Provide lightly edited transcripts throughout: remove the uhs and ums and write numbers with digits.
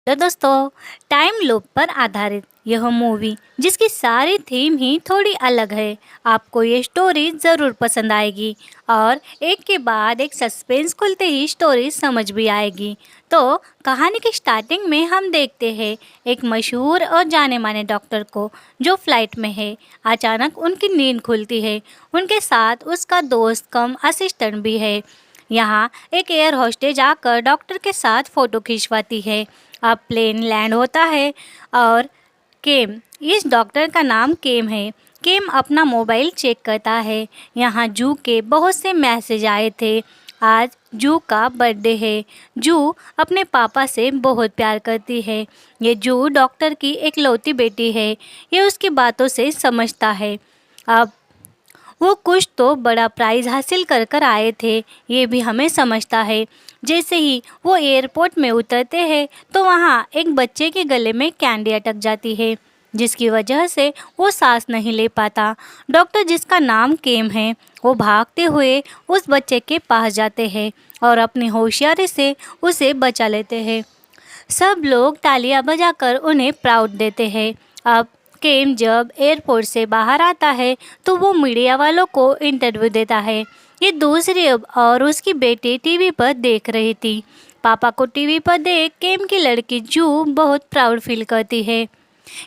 तो दोस्तों, time loop पर आधारित यह मूवी जिसकी सारी थीम ही थोड़ी अलग है। आपको ये स्टोरी ज़रूर पसंद आएगी और एक के बाद एक सस्पेंस खुलते ही स्टोरी समझ भी आएगी। तो कहानी की स्टार्टिंग में हम देखते हैं एक मशहूर और जाने माने डॉक्टर को जो फ्लाइट में है। अचानक उनकी नींद खुलती है। उनके साथ उसका दोस्त कम असिस्टेंट भी है। यहाँ एक एयर होस्टेज आकर डॉक्टर के साथ फ़ोटो खिंचवाती है। अब प्लेन लैंड होता है और केम, इस डॉक्टर का नाम केम है। केम अपना मोबाइल चेक करता है। यहाँ जू के बहुत से मैसेज आए थे। आज जू का बर्थडे है। जू अपने पापा से बहुत प्यार करती है। ये जू डॉक्टर की इकलौती बेटी है। ये उसकी बातों से समझता है। अब वो कुछ तो बड़ा प्राइज़ हासिल कर कर आए थे, ये भी हमें समझता है। जैसे ही वो एयरपोर्ट में उतरते हैं तो वहाँ एक बच्चे के गले में कैंडी अटक जाती है, जिसकी वजह से वो सांस नहीं ले पाता। डॉक्टर, जिसका नाम केम है, वो भागते हुए उस बच्चे के पास जाते हैं और अपनी होशियारी से उसे बचा लेते हैं। सब लोग तालियां बजाकर उन्हें प्राउड देते हैं। अब केम जब एयरपोर्ट से बाहर आता है तो वो मीडिया वालों को इंटरव्यू देता है। ये दूसरी और उसकी बेटी टीवी पर देख रही थी। पापा को टीवी पर देख केम की लड़की जू बहुत प्राउड फील करती है।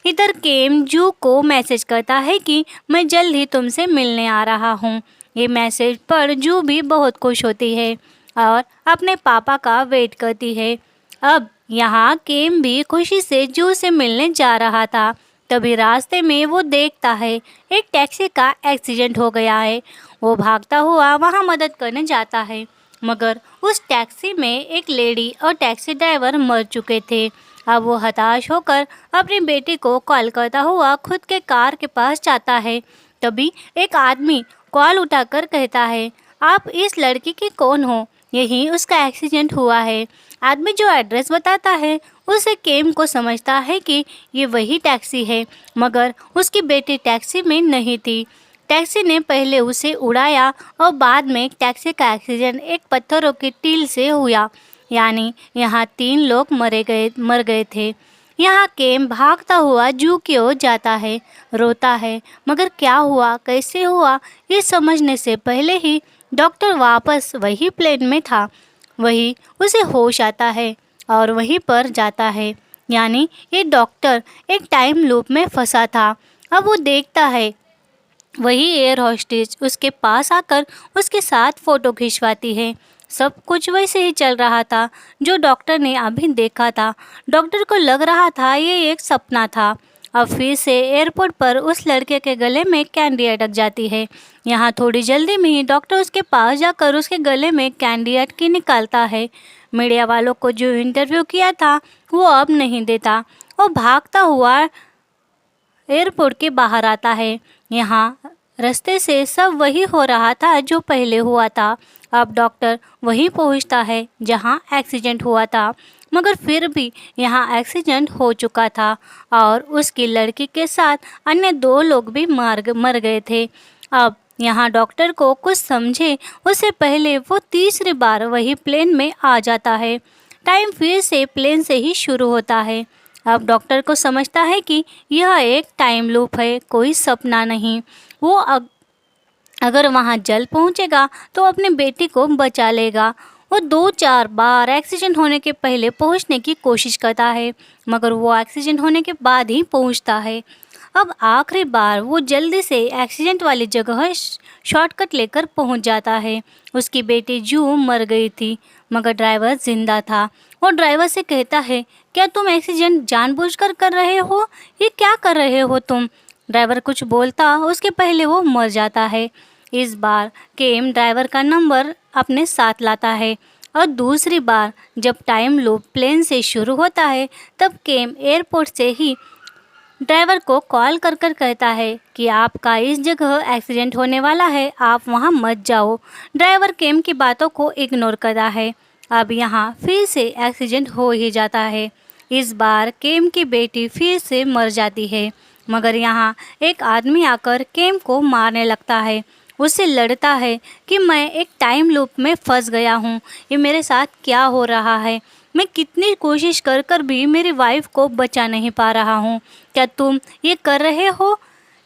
इधर केम जू को मैसेज करता है कि मैं जल्द ही तुमसे मिलने आ रहा हूँ। ये मैसेज पर जू भी बहुत खुश होती है और अपने पापा का वेट करती है। अब यहाँ केम भी खुशी से जू से मिलने जा रहा था। तभी रास्ते में वो देखता है एक टैक्सी का एक्सीडेंट हो गया है। वो भागता हुआ वहाँ मदद करने जाता है, मगर उस टैक्सी में एक लेडी और टैक्सी ड्राइवर मर चुके थे। अब वो हताश होकर अपनी बेटी को कॉल करता हुआ खुद के कार के पास जाता है। तभी एक आदमी कॉल उठाकर कहता है, आप इस लड़की की कौन हो? यही उसका एक्सीडेंट हुआ है। आदमी जो एड्रेस बताता है उसे केम को समझता है कि ये वही टैक्सी है, मगर उसकी बेटी टैक्सी में नहीं थी। टैक्सी ने पहले उसे उड़ाया और बाद में टैक्सी का एक्सीडेंट एक पत्थरों की टील से हुआ। यानी यहाँ 3 लोग मर गए थे। यहाँ केम भागता हुआ जू की ओर जाता है, रोता है, मगर क्या हुआ, कैसे हुआ, ये समझने से पहले ही डॉक्टर वापस वही प्लेन में था। वही उसे होश आता है और वहीं पर जाता है। यानी ये डॉक्टर एक टाइम लूप में फंसा था। अब वो देखता है वही एयर होस्टेज उसके पास आकर उसके साथ फ़ोटो खिंचवाती है। सब कुछ वैसे ही चल रहा था जो डॉक्टर ने अभी देखा था। डॉक्टर को लग रहा था ये एक सपना था। अब फिर से एयरपोर्ट पर उस लड़के के गले में कैंडी अटक जाती है। यहाँ थोड़ी जल्दी में ही डॉक्टर उसके पास जाकर उसके गले में कैंडी अटकी निकालता है। मीडिया वालों को जो इंटरव्यू किया था वो अब नहीं देता। वो भागता हुआ एयरपोर्ट के बाहर आता है। यहाँ रास्ते से सब वही हो रहा था जो पहले हुआ था। अब डॉक्टर वहीं पहुँचता है जहाँ एक्सीडेंट हुआ था, मगर फिर भी यहाँ एक्सीडेंट हो चुका था और उसकी लड़की के साथ अन्य 2 लोग भी मर गए थे। अब यहाँ डॉक्टर को कुछ समझे उससे पहले वो तीसरी बार वही प्लेन में आ जाता है। टाइम फिर से प्लेन से ही शुरू होता है। अब डॉक्टर को समझता है कि यह एक टाइम लूप है, कोई सपना नहीं। वो अगर वहाँ जल्द पहुँचेगा तो अपनी बेटी को बचा लेगा। वो 2-4 बार एक्सीडेंट होने के पहले पहुँचने की कोशिश करता है, मगर वो एक्सीडेंट होने के बाद ही पहुँचता है। अब आखिरी बार वो जल्दी से एक्सीडेंट वाली जगह शॉर्टकट लेकर पहुँच जाता है। उसकी बेटी जू मर गई थी, मगर ड्राइवर जिंदा था। वो ड्राइवर से कहता है, क्या तुम एक्सीडेंट जानबूझकर कर रहे हो? ये क्या कर रहे हो तुम? ड्राइवर कुछ बोलता उसके पहले वो मर जाता है। इस बार केम ड्राइवर का नंबर अपने साथ लाता है और दूसरी बार जब टाइम लूप प्लेन से शुरू होता है तब केम एयरपोर्ट से ही ड्राइवर को कॉल कर कर कहता है कि आपका इस जगह एक्सीडेंट होने वाला है, आप वहां मत जाओ। ड्राइवर केम की बातों को इग्नोर करता है। अब यहाँ फिर से एक्सीडेंट हो ही जाता है। इस बार केम की बेटी फिर से मर जाती है, मगर यहाँ एक आदमी आकर केम को मारने लगता है। उससे लड़ता है कि मैं एक टाइम लूप में फंस गया हूँ, ये मेरे साथ क्या हो रहा है। मैं कितनी कोशिश कर कर भी मेरी वाइफ को बचा नहीं पा रहा हूँ। क्या तुम ये कर रहे हो?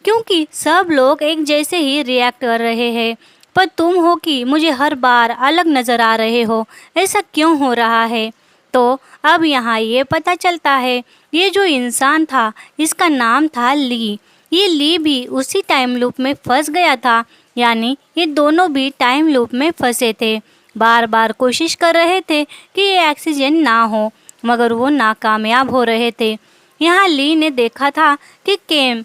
क्योंकि सब लोग एक जैसे ही रिएक्ट कर रहे हैं, पर तुम हो कि मुझे हर बार अलग नज़र आ रहे हो। ऐसा क्यों हो रहा है? तो अब यहाँ ये पता चलता है, ये जो इंसान था इसका नाम था ली। ये ली भी उसी टाइम लूप में फंस गया था, यानी ये दोनों भी टाइम लूप में फंसे थे। बार बार कोशिश कर रहे थे कि ये एक्सीडेंट ना हो, मगर वो नाकामयाब हो रहे थे। यहाँ ली ने देखा था कि केम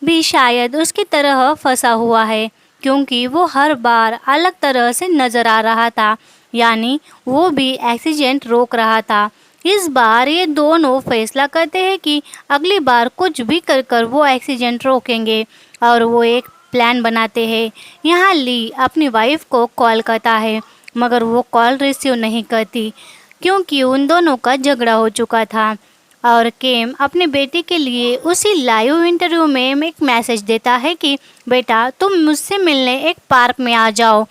भी शायद उसकी तरह फंसा हुआ है, क्योंकि वो हर बार अलग तरह से नज़र आ रहा था, यानी वो भी एक्सीडेंट रोक रहा था। इस बार ये दोनों फैसला करते हैं कि अगली बार कुछ भी कर कर वो एक्सीडेंट रोकेंगे, और वो एक प्लान बनाते हैं। यहाँ ली अपनी वाइफ को कॉल करता है, मगर वो कॉल रिसीव नहीं करती, क्योंकि उन दोनों का झगड़ा हो चुका था। और केम अपने बेटे के लिए उसी लाइव इंटरव्यू में एक मैसेज देता है कि बेटा तुम मुझसे मिलने एक पार्क में आ जाओ।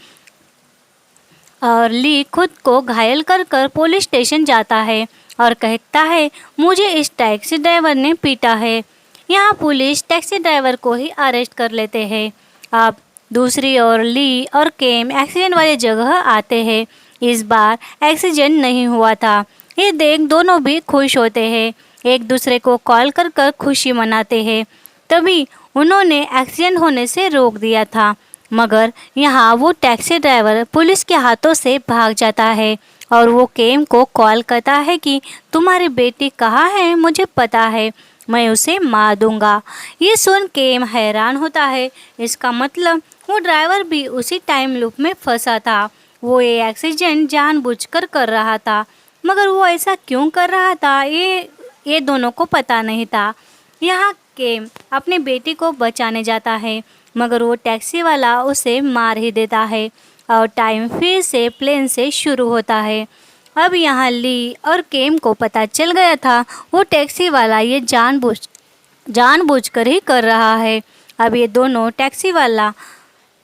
और ली खुद को घायल कर कर पुलिस स्टेशन जाता है और कहता है मुझे इस टैक्सी ड्राइवर ने पीटा है। यहाँ पुलिस टैक्सी ड्राइवर को ही अरेस्ट कर लेते हैं। अब दूसरी ओर ली और केम एक्सीडेंट वाली जगह आते हैं। इस बार एक्सीडेंट नहीं हुआ था। ये देख दोनों भी खुश होते हैं, एक दूसरे को कॉल कर कर खुशी मनाते हैं। तभी उन्होंने एक्सीडेंट होने से रोक दिया था, मगर यहाँ वो टैक्सी ड्राइवर पुलिस के हाथों से भाग जाता है और वो केम को कॉल करता है कि तुम्हारी बेटी कहाँ है, मुझे पता है, मैं उसे मार दूंगा। ये सुन केम हैरान होता है। इसका मतलब वो ड्राइवर भी उसी टाइम लूप में फंसा था। वो ये एक्सीडेंट जानबूझकर कर रहा था, मगर वो ऐसा क्यों कर रहा था ये दोनों को पता नहीं था। यहाँ केम अपने बेटी को बचाने जाता है, मगर वो टैक्सी वाला उसे मार ही देता है और टाइम फिर से प्लेन से शुरू होता है। अब यहाँ ली और केम को पता चल गया था वो टैक्सी वाला ये जानबूझकर ही कर रहा है। अब ये दोनों टैक्सी वाला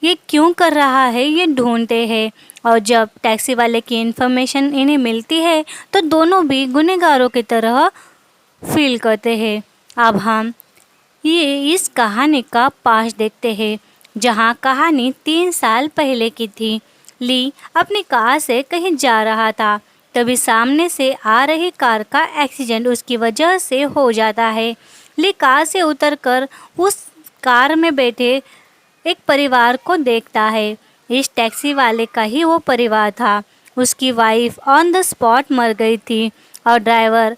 ये क्यों कर रहा है ये ढूंढते हैं, और जब टैक्सी वाले की इन्फॉर्मेशन इन्हें मिलती है तो दोनों भी गुनहगारों की तरह फील करते हैं। अब हम ये इस कहानी का पास देखते हैं, जहाँ कहानी 3 साल पहले की थी। ली अपनी कार से कहीं जा रहा था, तभी सामने से आ रही कार का एक्सीडेंट उसकी वजह से हो जाता है। ली कार से उतरकर उस कार में बैठे एक परिवार को देखता है। इस टैक्सी वाले का ही वो परिवार था। उसकी वाइफ ऑन द स्पॉट मर गई थी और ड्राइवर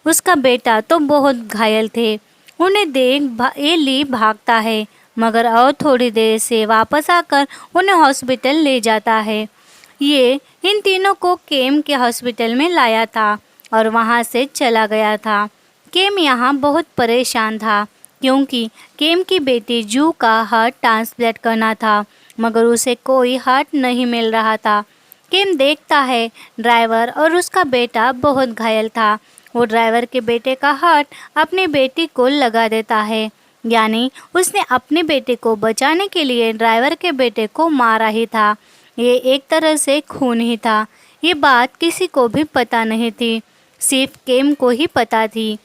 उसका बेटा तो बहुत घायल थे। उन्हें देख ये ली भागता है, मगर और थोड़ी देर से वापस आकर उन्हें हॉस्पिटल ले जाता है। ये इन तीनों को केम के हॉस्पिटल में लाया था और वहाँ से चला गया था। केम यहाँ बहुत परेशान था, क्योंकि केम की बेटी जू का हार्ट ट्रांसप्लांट करना था, मगर उसे कोई हार्ट नहीं मिल रहा था। केम देखता है ड्राइवर और उसका बेटा बहुत घायल था। वो ड्राइवर के बेटे का हार्ट अपनी बेटी को लगा देता है, यानी उसने अपने बेटे को बचाने के लिए ड्राइवर के बेटे को मारा ही था। ये एक तरह से खून ही था। ये बात किसी को भी पता नहीं थी, सिर्फ केम को ही पता थी।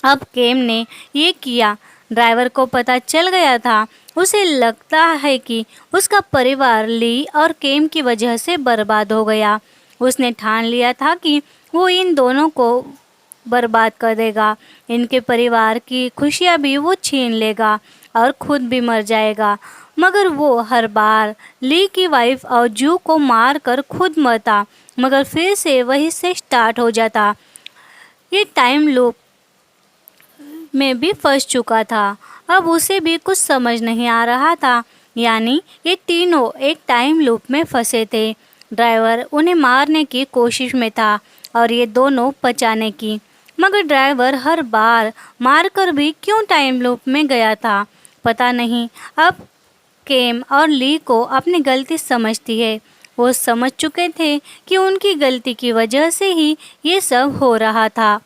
अब केम ने ये किया, ड्राइवर को पता चल गया था। उसे लगता है कि उसका परिवार ली और केम की वजह से बर्बाद हो गया। उसने ठान लिया था कि वो इन दोनों को बर्बाद कर देगा, इनके परिवार की खुशियाँ भी वो छीन लेगा और खुद भी मर जाएगा। मगर वो हर बार ली की वाइफ और जू को मार कर खुद मरता, मगर फिर से वही से स्टार्ट हो जाता। ये टाइम लूप में भी फंस चुका था। अब उसे भी कुछ समझ नहीं आ रहा था, यानी ये तीनों एक टाइम लूप में फंसे थे। ड्राइवर उन्हें मारने की कोशिश में था और ये दोनों बचाने की, मगर ड्राइवर हर बार मारकर भी क्यों टाइम लूप में गया था, पता नहीं। अब केम और ली को अपनी गलती समझती है। वो समझ चुके थे कि उनकी गलती की वजह से ही ये सब हो रहा था।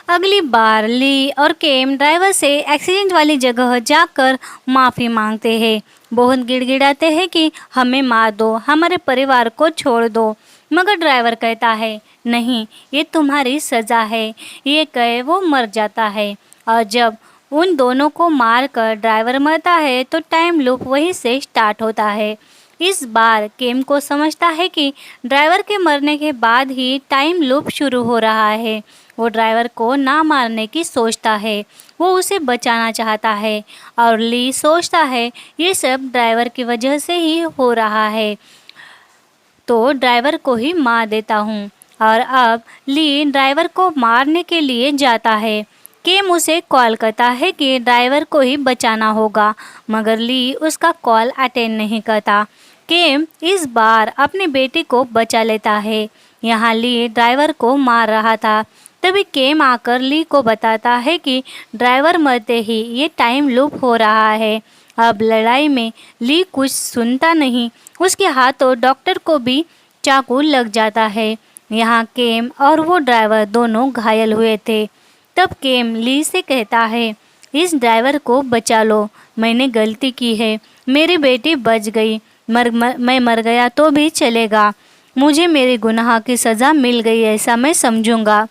अगली बार ली और केम ड्राइवर से एक्सीडेंट वाली जगह जाकर माफ़ी मांगते हैं। बहुत गिड़गिड़ाते हैं कि हमें मार दो, हमारे परिवार को छोड़ दो। मगर ड्राइवर कहता है, नहीं, ये तुम्हारी सज़ा है। ये कहे वो मर जाता है और जब उन दोनों को मार कर ड्राइवर मरता है तो टाइम लूप वहीं से स्टार्ट होता है। इस बार केम को समझता है कि ड्राइवर के मरने के बाद ही टाइम लूप शुरू हो रहा है। वो ड्राइवर को ना मारने की सोचता है, वो उसे बचाना चाहता है और ली सोचता है ये सब ड्राइवर की वजह से ही हो रहा है, तो ड्राइवर को ही मार देता हूँ। और अब ली ड्राइवर को मारने के लिए जाता है। केम उसे कॉल करता है कि ड्राइवर को ही बचाना होगा, मगर ली उसका कॉल अटेंड नहीं करता। केम इस बार अपने बेटे को बचा लेता है। यहाँ ली ड्राइवर को मार रहा था, तभी केम आकर ली को बताता है कि ड्राइवर मरते ही ये टाइम लूप हो रहा है। अब लड़ाई में ली कुछ सुनता नहीं, उसके हाथों डॉक्टर को भी चाकू लग जाता है। यहाँ केम और वो ड्राइवर दोनों घायल हुए थे। तब केम ली से कहता है, इस ड्राइवर को बचा लो, मैंने गलती की है, मेरी बेटी बच गई, मैं मर गया तो भी चलेगा, मुझे मेरे गुनाह की सज़ा मिल गई ऐसा मैं समझूंगा।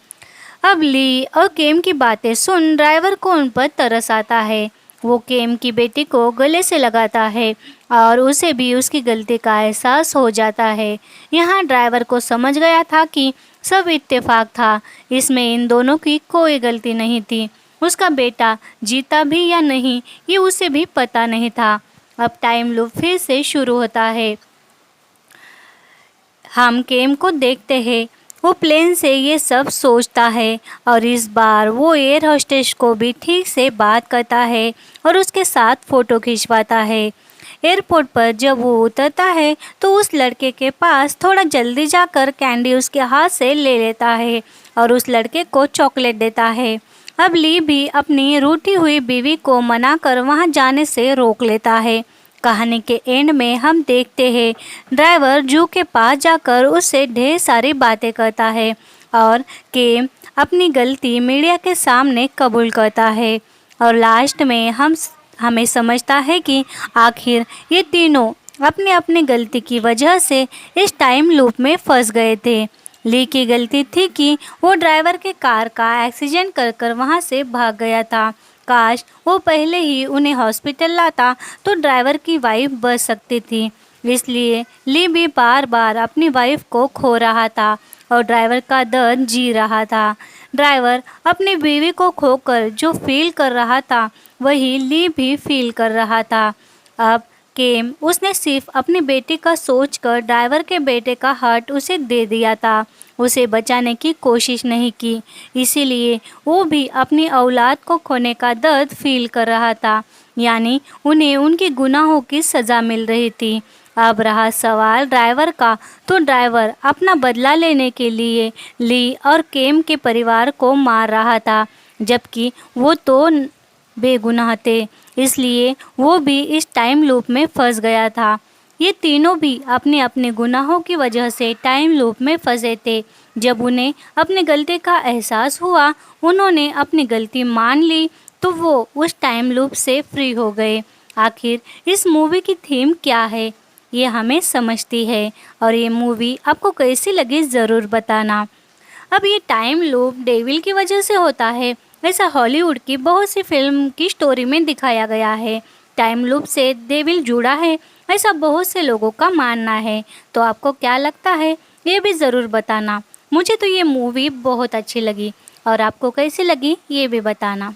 अब ली और केम की बातें सुन ड्राइवर को उन पर तरस आता है। वो केम की बेटी को गले से लगाता है और उसे भी उसकी गलती का एहसास हो जाता है। यहाँ ड्राइवर को समझ गया था कि सब इत्तेफाक था, इसमें इन दोनों की कोई गलती नहीं थी। उसका बेटा जीता भी या नहीं ये उसे भी पता नहीं था। अब टाइम लूप फिर से शुरू होता है। हम केम को देखते हैं, वो प्लेन से ये सब सोचता है और इस बार वो एयर होस्टेस को भी ठीक से बात करता है और उसके साथ फ़ोटो खिंचवाता है। एयरपोर्ट पर जब वो उतरता है तो उस लड़के के पास थोड़ा जल्दी जाकर कैंडी उसके हाथ से ले लेता है और उस लड़के को चॉकलेट देता है। अब ली भी अपनी रूठी हुई बीवी को मनाकर वहाँ जाने से रोक लेता है। कहानी के एंड में हम देखते हैं ड्राइवर जू के पास जाकर उससे ढेर सारी बातें करता है और केम अपनी गलती मीडिया के सामने कबूल करता है और लास्ट में हमें समझता है कि आखिर ये तीनों अपनी अपनी गलती की वजह से इस टाइम लूप में फंस गए थे। ली की गलती थी कि वो ड्राइवर के कार का एक्सीडेंट कर कर वहाँ से भाग गया था। काश वो पहले ही उन्हें हॉस्पिटल लाता तो ड्राइवर की वाइफ बच सकती थी। इसलिए ली भी बार बार अपनी वाइफ को खो रहा था और ड्राइवर का दर्द जी रहा था। ड्राइवर अपनी बीवी को खोकर जो फील कर रहा था वही ली भी फील कर रहा था। अब केम उसने सिर्फ अपनी बेटी का सोचकर ड्राइवर के बेटे का हार्ट उसे दे दिया था, उसे बचाने की कोशिश नहीं की। इसीलिए वो भी अपनी औलाद को खोने का दर्द फील कर रहा था, यानी उन्हें उनके गुनाहों की सज़ा मिल रही थी। अब रहा सवाल ड्राइवर का, तो ड्राइवर अपना बदला लेने के लिए ली और केम के परिवार को मार रहा था, जबकि वो तो बेगुनाह थे, इसलिए वो भी इस टाइम लूप में फंस गया था। ये तीनों भी अपने अपने गुनाहों की वजह से टाइम लूप में फंसे थे। जब उन्हें अपनी गलती का एहसास हुआ, उन्होंने अपनी गलती मान ली, तो वो उस टाइम लूप से फ्री हो गए। आखिर इस मूवी की थीम क्या है ये हमें समझती है, और ये मूवी आपको कैसी लगी ज़रूर बताना। अब ये टाइम लूप डेविल की वजह से होता है, ऐसा हॉलीवुड की बहुत सी फिल्म की स्टोरी में दिखाया गया है। टाइम लूप से डेविल जुड़ा है, ऐसा बहुत से लोगों का मानना है। तो आपको क्या लगता है ये भी ज़रूर बताना। मुझे तो ये मूवी बहुत अच्छी लगी, और आपको कैसी लगी ये भी बताना।